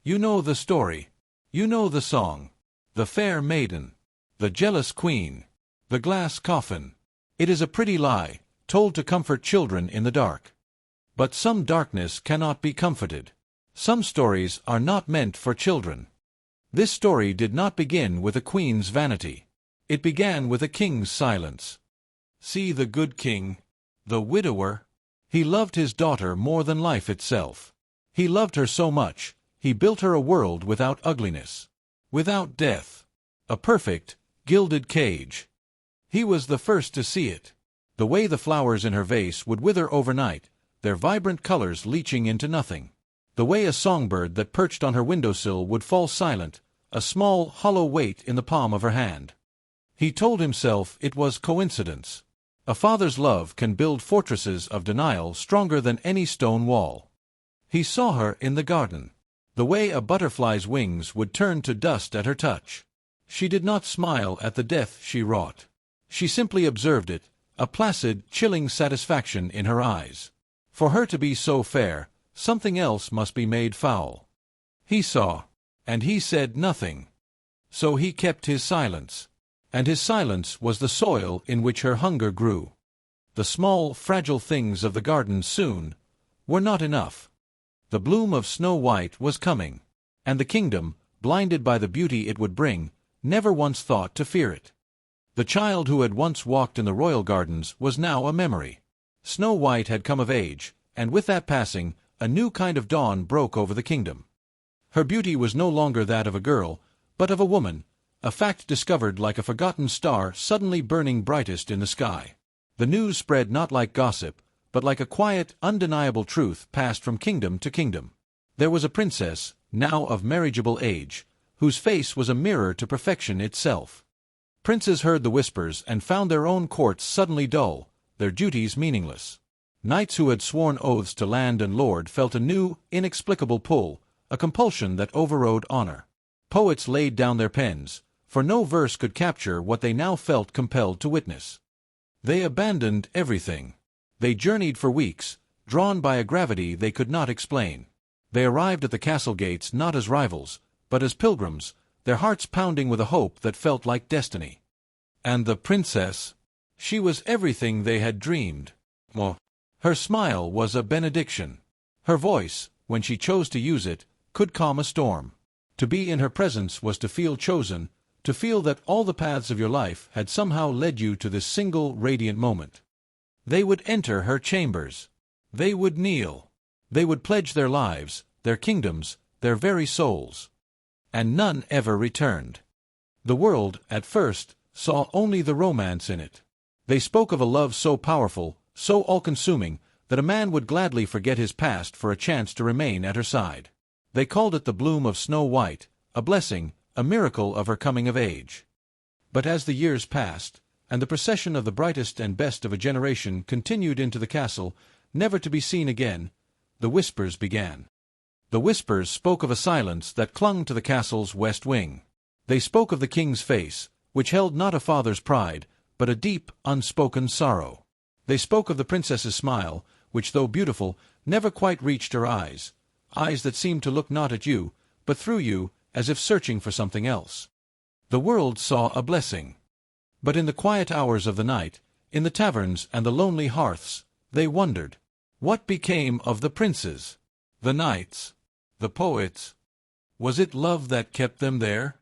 You know the story. You know the song. The fair maiden. The jealous queen. The glass coffin. It is a pretty lie, told to comfort children in the dark. But some darkness cannot be comforted. Some stories are not meant for children. This story did not begin with a queen's vanity. It began with a king's silence. See the good king, the widower. He loved his daughter more than life itself. He loved her so much, he built her a world without ugliness, without death, a perfect, gilded cage. He was the first to see it. The way the flowers in her vase would wither overnight, their vibrant colors leaching into nothing. The way a songbird that perched on her windowsill would fall silent, a small, hollow weight in the palm of her hand. He told himself it was coincidence. A father's love can build fortresses of denial stronger than any stone wall. He saw her in the garden. The way a butterfly's wings would turn to dust at her touch. She did not smile at the death she wrought. She simply observed it, a placid, chilling satisfaction in her eyes. For her to be so fair, something else must be made foul. He saw, and he said nothing. So he kept his silence. And his silence was the soil in which her hunger grew. The small, fragile things of the garden soon were not enough. The bloom of Snow White was coming, and the kingdom, blinded by the beauty it would bring, never once thought to fear it. The child who had once walked in the royal gardens was now a memory. Snow White had come of age, and with that passing, a new kind of dawn broke over the kingdom. Her beauty was no longer that of a girl, but of a woman, a fact discovered like a forgotten star suddenly burning brightest in the sky. The news spread not like gossip, but like a quiet, undeniable truth passed from kingdom to kingdom. There was a princess, now of marriageable age, whose face was a mirror to perfection itself. Princes heard the whispers and found their own courts suddenly dull, their duties meaningless. Knights who had sworn oaths to land and lord felt a new, inexplicable pull, a compulsion that overrode honor. Poets laid down their pens, for no verse could capture what they now felt compelled to witness. They abandoned everything. They journeyed for weeks, drawn by a gravity they could not explain. They arrived at the castle gates not as rivals, but as pilgrims, their hearts pounding with a hope that felt like destiny. And the princess, she was everything they had dreamed. Her smile was a benediction. Her voice, when she chose to use it, could calm a storm. To be in her presence was to feel chosen, to feel that all the paths of your life had somehow led you to this single radiant moment. They would enter her chambers. They would kneel. They would pledge their lives, their kingdoms, their very souls. And none ever returned. The world, at first, saw only the romance in it. They spoke of a love so powerful, so all-consuming, that a man would gladly forget his past for a chance to remain at her side. They called it the bloom of Snow White, a blessing, a miracle of her coming of age. But as the years passed, and the procession of the brightest and best of a generation continued into the castle, never to be seen again, the whispers began. The whispers spoke of a silence that clung to the castle's west wing. They spoke of the king's face, which held not a father's pride, but a deep, unspoken sorrow. They spoke of the princess's smile, which, though beautiful, never quite reached her eyes that seemed to look not at you, but through you, as if searching for something else. The world saw a blessing. But in the quiet hours of the night, in the taverns and the lonely hearths, they wondered. What became of the princes? The knights? The poets? Was it love that kept them there?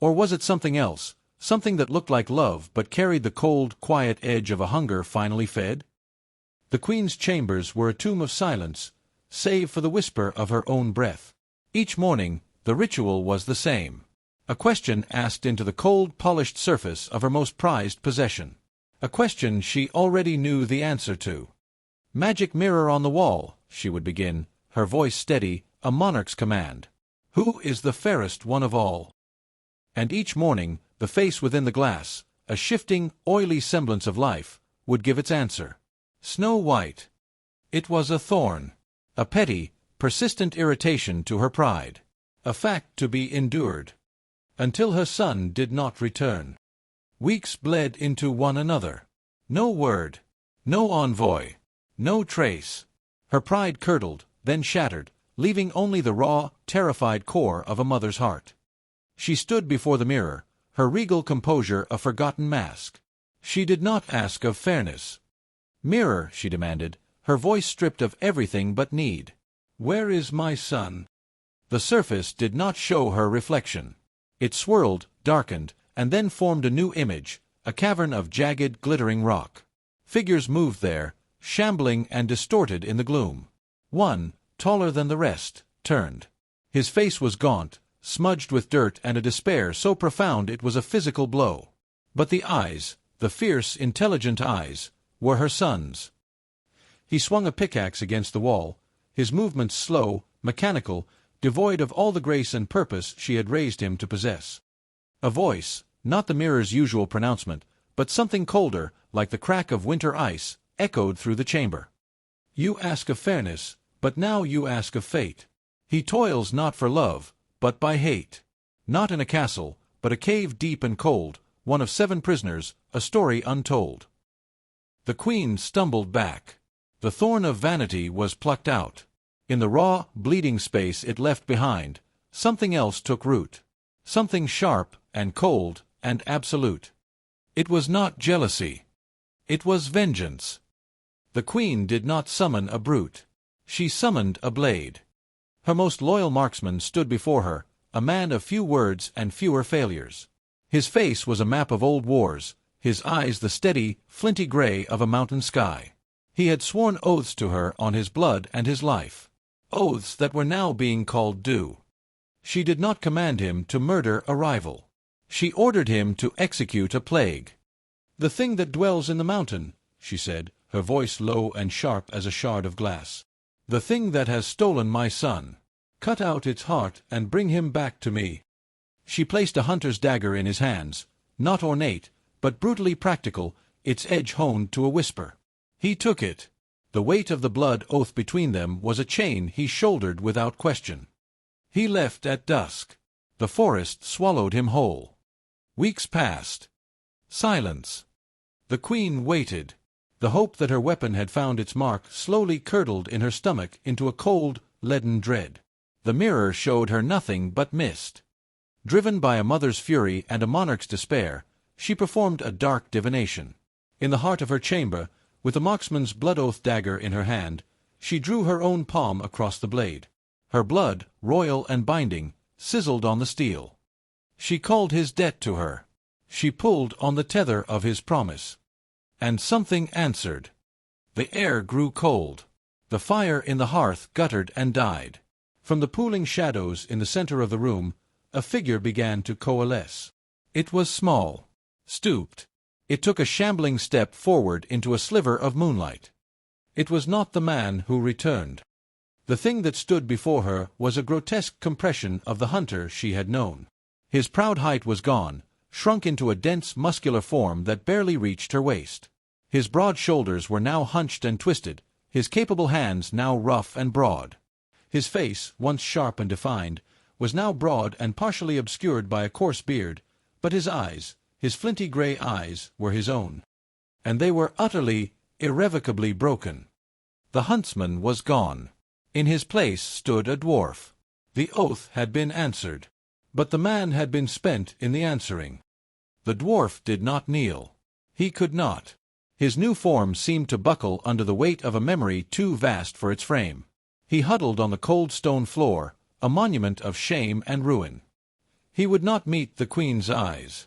Or was it something else, something that looked like love but carried the cold, quiet edge of a hunger finally fed? The queen's chambers were a tomb of silence, save for the whisper of her own breath. Each morning, the ritual was the same. A question asked into the cold, polished surface of her most prized possession. A question she already knew the answer to. "Magic mirror on the wall," she would begin, her voice steady, a monarch's command. "Who is the fairest one of all?" And each morning, the face within the glass, a shifting, oily semblance of life, would give its answer. Snow White. It was a thorn. A petty, persistent irritation to her pride. A fact to be endured. Until her son did not return. Weeks bled into one another. No word. No envoy. No trace. Her pride curdled, then shattered, leaving only the raw, terrified core of a mother's heart. She stood before the mirror, her regal composure a forgotten mask. She did not ask of fairness. "Mirror," she demanded, her voice stripped of everything but need. "Where is my son?" The surface did not show her reflection. It swirled, darkened, and then formed a new image, a cavern of jagged, glittering rock. Figures moved there, shambling and distorted in the gloom. One, taller than the rest, turned. His face was gaunt, smudged with dirt and a despair so profound it was a physical blow. But the eyes, the fierce, intelligent eyes, were her son's. He swung a pickaxe against the wall, his movements slow, mechanical, devoid of all the grace and purpose she had raised him to possess. A voice, not the mirror's usual pronouncement, but something colder, like the crack of winter ice, echoed through the chamber. "You ask of fairness, but now you ask of fate. He toils not for love, but by hate. Not in a castle, but a cave deep and cold, one of 7 prisoners, a story untold." The queen stumbled back. The thorn of vanity was plucked out. In the raw, bleeding space it left behind, something else took root. Something sharp, and cold, and absolute. It was not jealousy. It was vengeance. The queen did not summon a brute. She summoned a blade. Her most loyal marksman stood before her, a man of few words and fewer failures. His face was a map of old wars, his eyes the steady, flinty gray of a mountain sky. He had sworn oaths to her on his blood and his life. Oaths that were now being called due. She did not command him to murder a rival. She ordered him to execute a plague. "The thing that dwells in the mountain," she said, her voice low and sharp as a shard of glass. "The thing that has stolen my son. Cut out its heart and bring him back to me." She placed a hunter's dagger in his hands, not ornate, but brutally practical, its edge honed to a whisper. He took it. The weight of the blood oath between them was a chain he shouldered without question. He left at dusk. The forest swallowed him whole. Weeks passed. Silence. The queen waited. The hope that her weapon had found its mark slowly curdled in her stomach into a cold, leaden dread. The mirror showed her nothing but mist. Driven by a mother's fury and a monarch's despair, she performed a dark divination. In the heart of her chamber, with the marksman's blood-oath dagger in her hand, she drew her own palm across the blade. Her blood, royal and binding, sizzled on the steel. She called his debt to her. She pulled on the tether of his promise. And something answered. The air grew cold. The fire in the hearth guttered and died. From the pooling shadows in the center of the room, a figure began to coalesce. It was small, stooped. It took a shambling step forward into a sliver of moonlight. It was not the man who returned. The thing that stood before her was a grotesque compression of the hunter she had known. His proud height was gone, shrunk into a dense, muscular form that barely reached her waist. His broad shoulders were now hunched and twisted, his capable hands now rough and broad. His face, once sharp and defined, was now broad and partially obscured by a coarse beard, but his eyes, his flinty gray eyes, were his own. And they were utterly, irrevocably broken. The huntsman was gone. In his place stood a dwarf. The oath had been answered. But the man had been spent in the answering. The dwarf did not kneel. He could not. His new form seemed to buckle under the weight of a memory too vast for its frame. He huddled on the cold stone floor, a monument of shame and ruin. He would not meet the queen's eyes.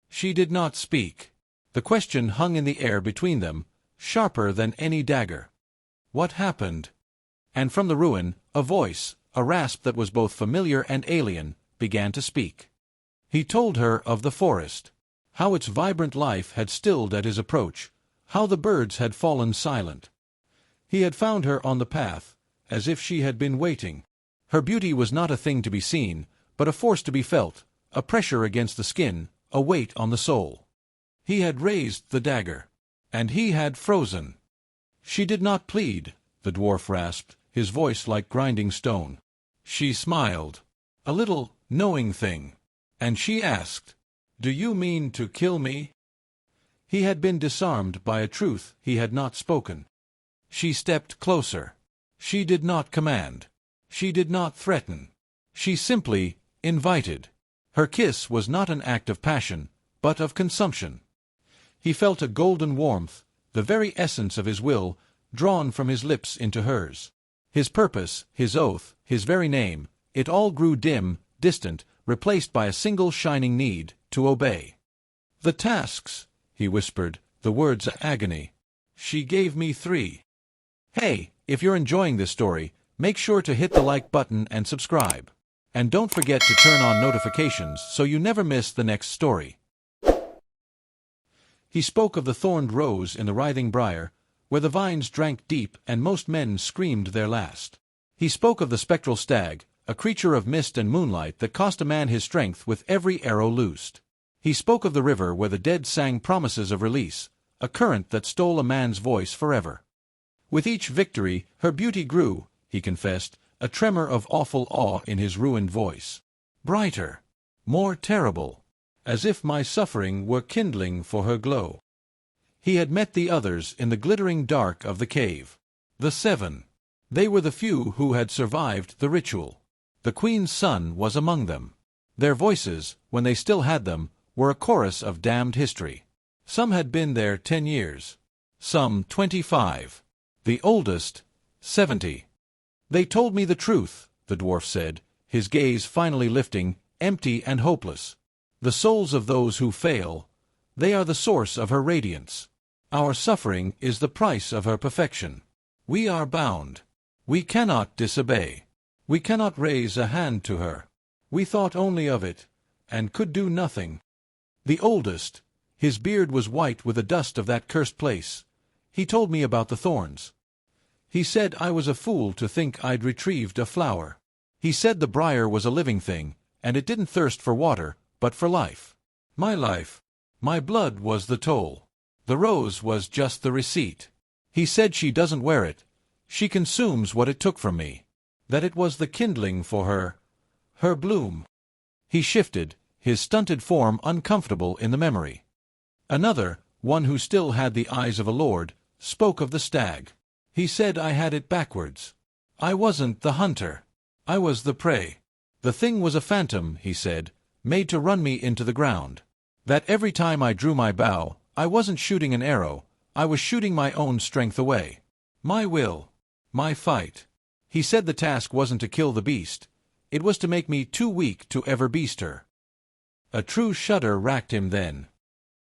She did not speak. The question hung in the air between them, sharper than any dagger. What happened? And from the ruin, a voice, a rasp that was both familiar and alien, began to speak. He told her of the forest, how its vibrant life had stilled at his approach, how the birds had fallen silent. He had found her on the path, as if she had been waiting. Her beauty was not a thing to be seen, but a force to be felt, a pressure against the skin, a weight on the soul. He had raised the dagger, and he had frozen. She did not plead, the dwarf rasped, his voice like grinding stone. She smiled, a little, knowing thing, and she asked, "Do you mean to kill me?" He had been disarmed by a truth he had not spoken. She stepped closer. She did not command. She did not threaten. She simply invited. Her kiss was not an act of passion, but of consumption. He felt a golden warmth, the very essence of his will, drawn from his lips into hers. His purpose, his oath, his very name, it all grew dim, distant, replaced by a single shining need, to obey. "The tasks," he whispered, the words agony. "She gave me 3. Hey, if you're enjoying this story, make sure to hit the like button and subscribe. And don't forget to turn on notifications so you never miss the next story. He spoke of the thorned rose in the writhing briar, where the vines drank deep and most men screamed their last. He spoke of the spectral stag, a creature of mist and moonlight that cost a man his strength with every arrow loosed. He spoke of the river where the dead sang promises of release, a current that stole a man's voice forever. With each victory, her beauty grew, he confessed, a tremor of awful awe in his ruined voice. Brighter, more terrible, as if my suffering were kindling for her glow. He had met the others in the glittering dark of the cave. The 7. They were the few who had survived the ritual. The Queen's son was among them. Their voices, when they still had them, were a chorus of damned history. Some had been there 10 years. Some 25. The oldest, 70. "They told me the truth," the dwarf said, his gaze finally lifting, empty and hopeless. "The souls of those who fail, they are the source of her radiance. Our suffering is the price of her perfection. We are bound. We cannot disobey. We cannot raise a hand to her. We thought only of it, and could do nothing." The oldest, his beard was white with the dust of that cursed place. He told me about the thorns. He said I was a fool to think I'd retrieved a flower. He said the briar was a living thing, and it didn't thirst for water, but for life. Life, my blood was the toll. The rose was just the receipt. He said she doesn't wear it. She consumes what it took from me. That it was the kindling for her bloom. He shifted, his stunted form uncomfortable in the memory. Another, one who still had the eyes of a lord, spoke of the stag. He said I had it backwards. I wasn't the hunter. I was the prey. The thing was a phantom, he said, made to run me into the ground. That every time I drew my bow, I wasn't shooting an arrow, I was shooting my own strength away. My will. My fight. He said the task wasn't to kill the beast. It was to make me too weak to ever beast her. A true shudder racked him then.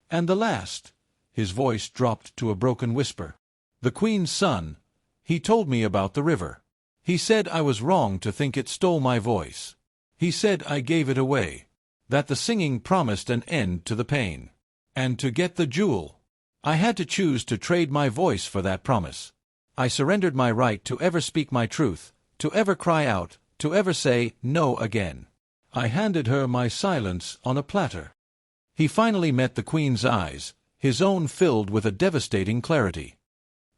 And the last. His voice dropped to a broken whisper. The Queen's son. He told me about the river. He said I was wrong to think it stole my voice. He said I gave it away. That the singing promised an end to the pain. And to get the jewel, I had to choose to trade my voice for that promise. I surrendered my right to ever speak my truth, to ever cry out, to ever say no again. I handed her my silence on a platter. He finally met the Queen's eyes, his own filled with a devastating clarity.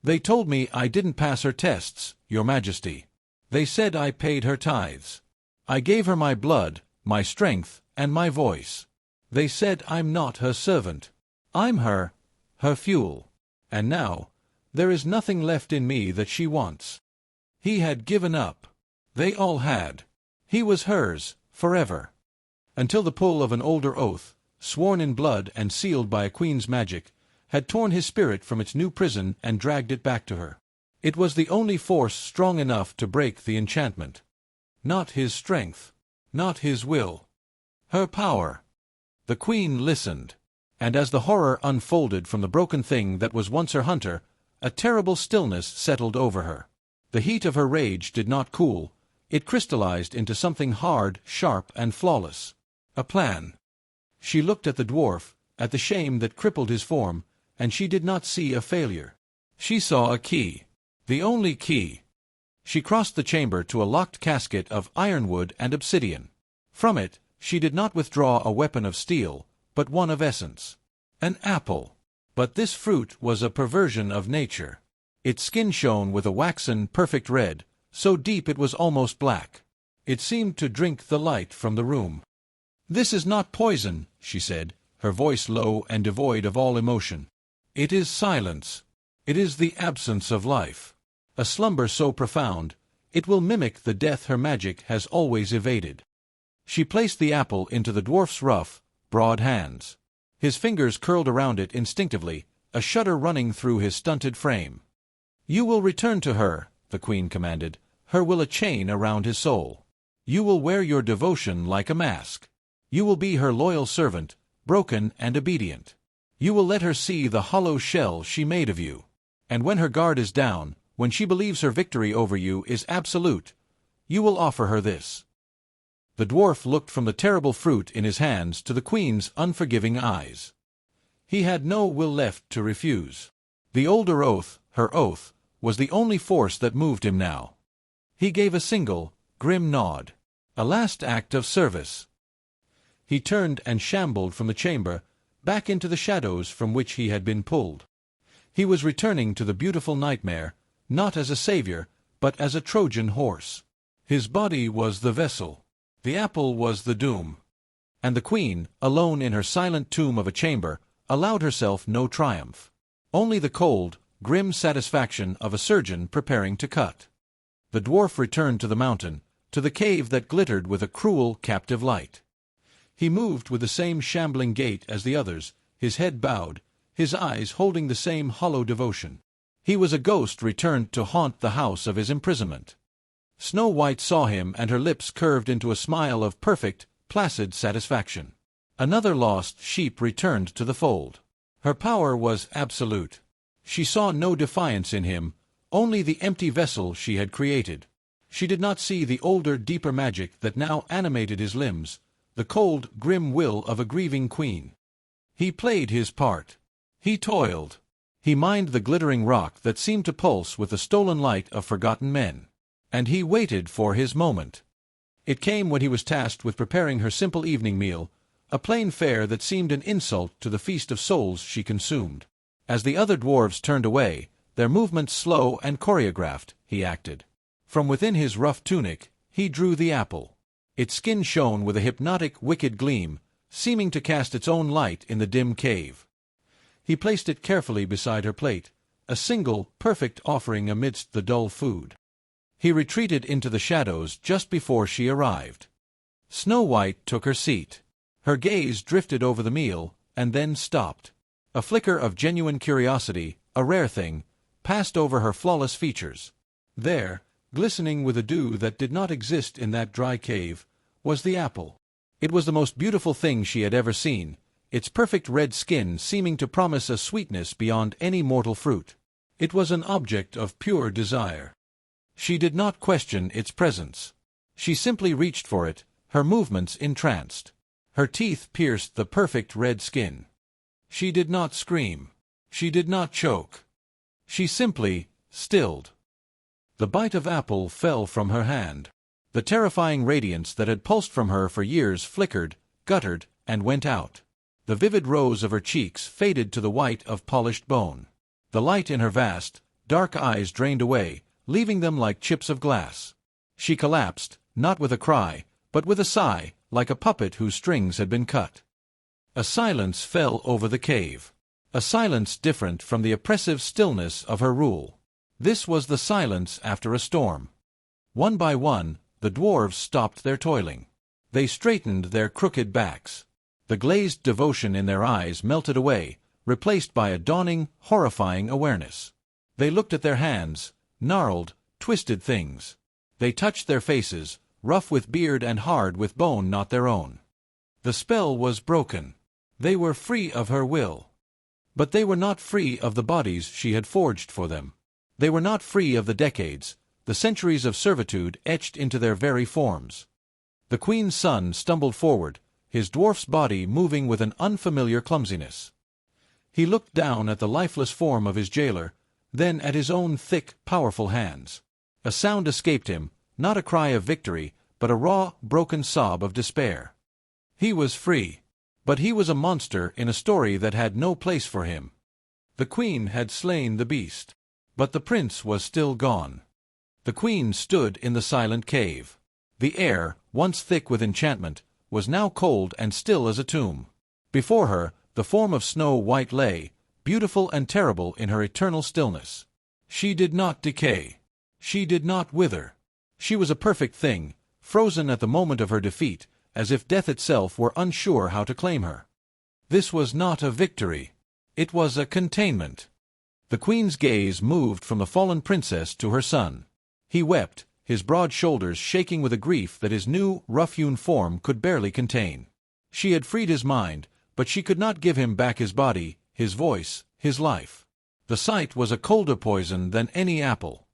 They told me I didn't pass her tests, Your Majesty. They said I paid her tithes. I gave her my blood, my strength, and my voice. They said I'm not her servant. I'm her fuel. And now, there is nothing left in me that she wants. He had given up. They all had. He was hers, forever. Until the pull of an older oath, sworn in blood and sealed by a queen's magic, had torn his spirit from its new prison and dragged it back to her. It was the only force strong enough to break the enchantment. Not his strength. Not his will. Her power. The Queen listened. And as the horror unfolded from the broken thing that was once her hunter, a terrible stillness settled over her. The heat of her rage did not cool. It crystallized into something hard, sharp, and flawless. A plan. She looked at the dwarf, at the shame that crippled his form, and she did not see a failure. She saw a key. The only key. She crossed the chamber to a locked casket of ironwood and obsidian. From it, she did not withdraw a weapon of steel, but one of essence. An apple. But this fruit was a perversion of nature. Its skin shone with a waxen, perfect red, so deep it was almost black. It seemed to drink the light from the room. "This is not poison," she said, her voice low and devoid of all emotion. "It is silence. It is the absence of life. A slumber so profound, It will mimic the death her magic has always evaded. She placed the apple into the dwarf's rough, broad hands. His fingers curled around it instinctively, a shudder running through his stunted frame. "You will return to her," the queen commanded. "Her will a chain around his soul. You will wear your devotion like a mask. You will be her loyal servant, broken and obedient. You will let her see the hollow shell she made of you. And when her guard is down, when she believes her victory over you is absolute, you will offer her this." The dwarf looked from the terrible fruit in his hands to the queen's unforgiving eyes. He had no will left to refuse. The older oath, her oath, was the only force that moved him now. He gave a single, grim nod. A last act of service. He turned and shambled from the chamber, back into the shadows from which he had been pulled. He was returning to the beautiful nightmare, not as a savior, but as a Trojan horse. His body was the vessel. The apple was the doom. And the queen, alone in her silent tomb of a chamber, allowed herself no triumph. Only the cold, grim satisfaction of a surgeon preparing to cut. The dwarf returned to the mountain, to the cave that glittered with a cruel, captive light. He moved with the same shambling gait as the others, his head bowed, his eyes holding the same hollow devotion. He was a ghost returned to haunt the house of his imprisonment. Snow White saw him, and her lips curved into a smile of perfect, placid satisfaction. Another lost sheep returned to the fold. Her power was absolute. She saw no defiance in him, only the empty vessel she had created. She did not see the older, deeper magic that now animated his limbs, the cold, grim will of a grieving queen. He played his part. He toiled. He mined the glittering rock that seemed to pulse with the stolen light of forgotten men. And he waited for his moment. It came when he was tasked with preparing her simple evening meal, a plain fare that seemed an insult to the feast of souls she consumed. As the other dwarves turned away, their movements slow and choreographed, he acted. From within his rough tunic, he drew the apple. Its skin shone with a hypnotic, wicked gleam, seeming to cast its own light in the dim cave. He placed it carefully beside her plate, a single, perfect offering amidst the dull food. He retreated into the shadows just before she arrived. Snow White took her seat. Her gaze drifted over the meal, and then stopped. A flicker of genuine curiosity, a rare thing, passed over her flawless features. There, glistening with a dew that did not exist in that dry cave, was the apple. It was the most beautiful thing she had ever seen, its perfect red skin seeming to promise a sweetness beyond any mortal fruit. It was an object of pure desire. She did not question its presence. She simply reached for it, her movements entranced. Her teeth pierced the perfect red skin. She did not scream. She did not choke. She simply stilled. The bite of apple fell from her hand. The terrifying radiance that had pulsed from her for years flickered, guttered, and went out. The vivid rose of her cheeks faded to the white of polished bone. The light in her vast, dark eyes drained away, leaving them like chips of glass. She collapsed, not with a cry, but with a sigh, like a puppet whose strings had been cut. A silence fell over the cave. A silence different from the oppressive stillness of her rule. This was the silence after a storm. One by one, the dwarves stopped their toiling. They straightened their crooked backs. The glazed devotion in their eyes melted away, replaced by a dawning, horrifying awareness. They looked at their hands, gnarled, twisted things. They touched their faces, rough with beard and hard with bone not their own. The spell was broken. They were free of her will. But they were not free of the bodies she had forged for them. They were not free of the decades, the centuries of servitude etched into their very forms. The queen's son stumbled forward, his dwarf's body moving with an unfamiliar clumsiness. He looked down at the lifeless form of his jailer, then at his own thick, powerful hands. A sound escaped him, not a cry of victory, but a raw, broken sob of despair. He was free. But he was a monster in a story that had no place for him. The queen had slain the beast. But the prince was still gone. The queen stood in the silent cave. The air, once thick with enchantment, was now cold and still as a tomb. Before her, the form of Snow White lay, beautiful and terrible in her eternal stillness. She did not decay. She did not wither. She was a perfect thing, frozen at the moment of her defeat, as if death itself were unsure how to claim her. This was not a victory. It was a containment. The queen's gaze moved from the fallen princess to her son. He wept, his broad shoulders shaking with a grief that his new, rough-hewn form could barely contain. She had freed his mind, but she could not give him back his body, his voice, his life. The sight was a colder poison than any apple.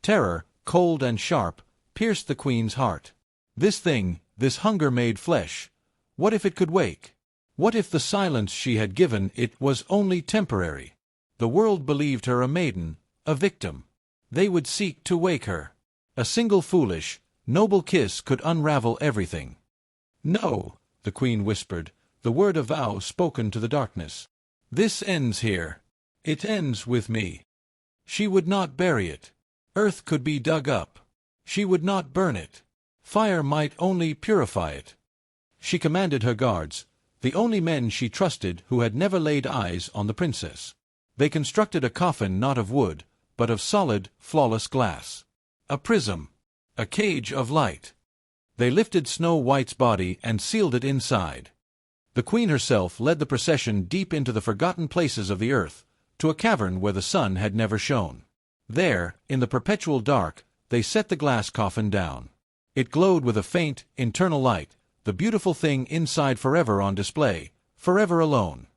Terror, cold and sharp, pierced the queen's heart. This thing, this hunger-made flesh, what if it could wake? What if the silence she had given it was only temporary? The world believed her a maiden, a victim. They would seek to wake her. A single foolish, noble kiss could unravel everything. "No," the queen whispered, the word of vow spoken to the darkness. "This ends here. It ends with me." She would not bury it. Earth could be dug up. She would not burn it. Fire might only purify it. She commanded her guards, the only men she trusted who had never laid eyes on the princess. They constructed a coffin not of wood, but of solid, flawless glass. A prism. A cage of light. They lifted Snow White's body and sealed it inside. The queen herself led the procession deep into the forgotten places of the earth, to a cavern where the sun had never shone. There, in the perpetual dark, they set the glass coffin down. It glowed with a faint, internal light, the beautiful thing inside forever on display, forever alone.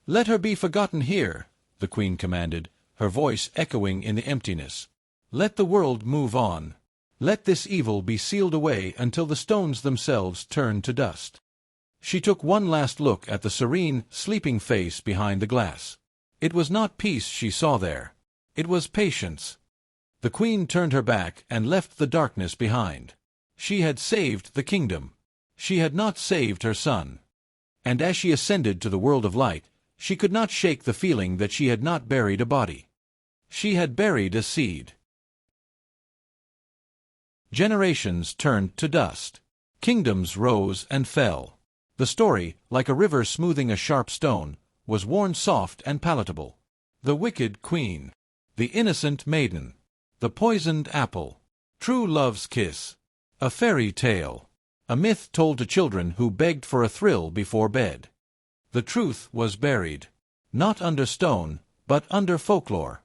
"Let her be forgotten here," the queen commanded, her voice echoing in the emptiness. "Let the world move on. Let this evil be sealed away until the stones themselves turn to dust." She took one last look at the serene, sleeping face behind the glass. It was not peace she saw there. It was patience. The queen turned her back and left the darkness behind. She had saved the kingdom. She had not saved her son. And as she ascended to the world of light, she could not shake the feeling that she had not buried a body. She had buried a seed. Generations turned to dust. Kingdoms rose and fell. The story, like a river smoothing a sharp stone, was worn soft and palatable. The wicked queen. The innocent maiden. The poisoned apple. True love's kiss. A fairy tale. A myth told to children who begged for a thrill before bed. The truth was buried. Not under stone, but under folklore.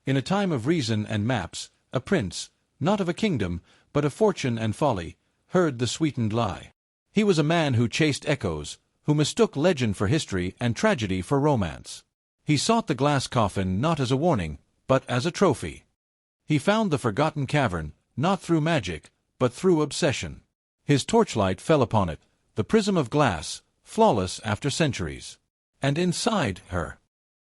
In a time of reason and maps, a prince, not of a kingdom, but of fortune and folly, heard the sweetened lie. He was a man who chased echoes, who mistook legend for history and tragedy for romance. He sought the glass coffin not as a warning, but as a trophy. He found the forgotten cavern, not through magic, but through obsession. His torchlight fell upon it, the prism of glass, flawless after centuries. And inside her,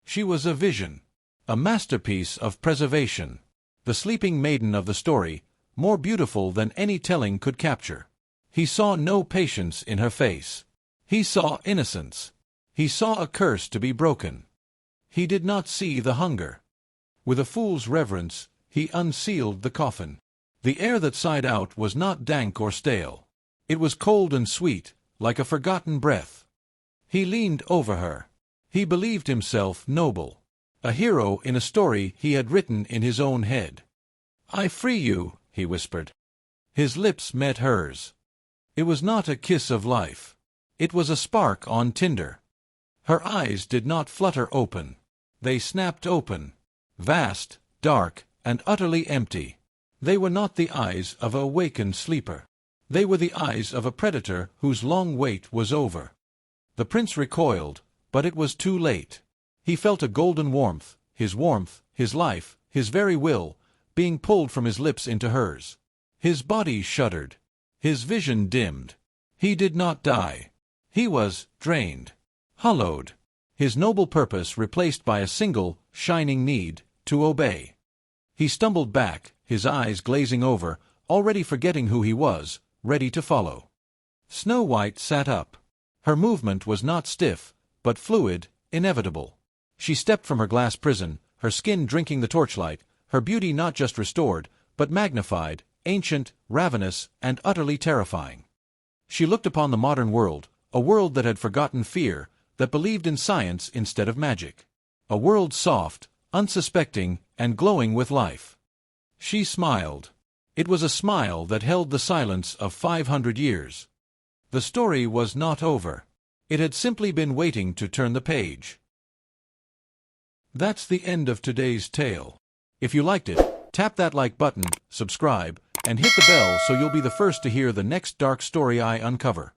she was a vision, a masterpiece of preservation. The sleeping maiden of the story, more beautiful than any telling could capture. He saw no patience in her face. He saw innocence. He saw a curse to be broken. He did not see the hunger. With a fool's reverence, he unsealed the coffin. The air that sighed out was not dank or stale. It was cold and sweet, like a forgotten breath. He leaned over her. He believed himself noble. A hero in a story he had written in his own head. "I free you," he whispered. His lips met hers. It was not a kiss of life. It was a spark on tinder. Her eyes did not flutter open. They snapped open. Vast, dark, and utterly empty. They were not the eyes of a awakened sleeper. They were the eyes of a predator whose long wait was over. The prince recoiled, but it was too late. He felt a golden warmth, his life, his very will, being pulled from his lips into hers. His body shuddered. His vision dimmed. He did not die. He was drained, hollowed. His noble purpose replaced by a single, shining need, to obey. He stumbled back, his eyes glazing over, already forgetting who he was, ready to follow. Snow White sat up. Her movement was not stiff, but fluid, inevitable. She stepped from her glass prison, her skin drinking the torchlight, her beauty not just restored, but magnified, ancient, ravenous, and utterly terrifying. She looked upon the modern world, a world that had forgotten fear, that believed in science instead of magic. A world soft, unsuspecting, and glowing with life. She smiled. It was a smile that held the silence of 500 years. The story was not over. It had simply been waiting to turn the page. That's the end of today's tale. If you liked it, tap that like button, subscribe, and hit the bell so you'll be the first to hear the next dark story I uncover.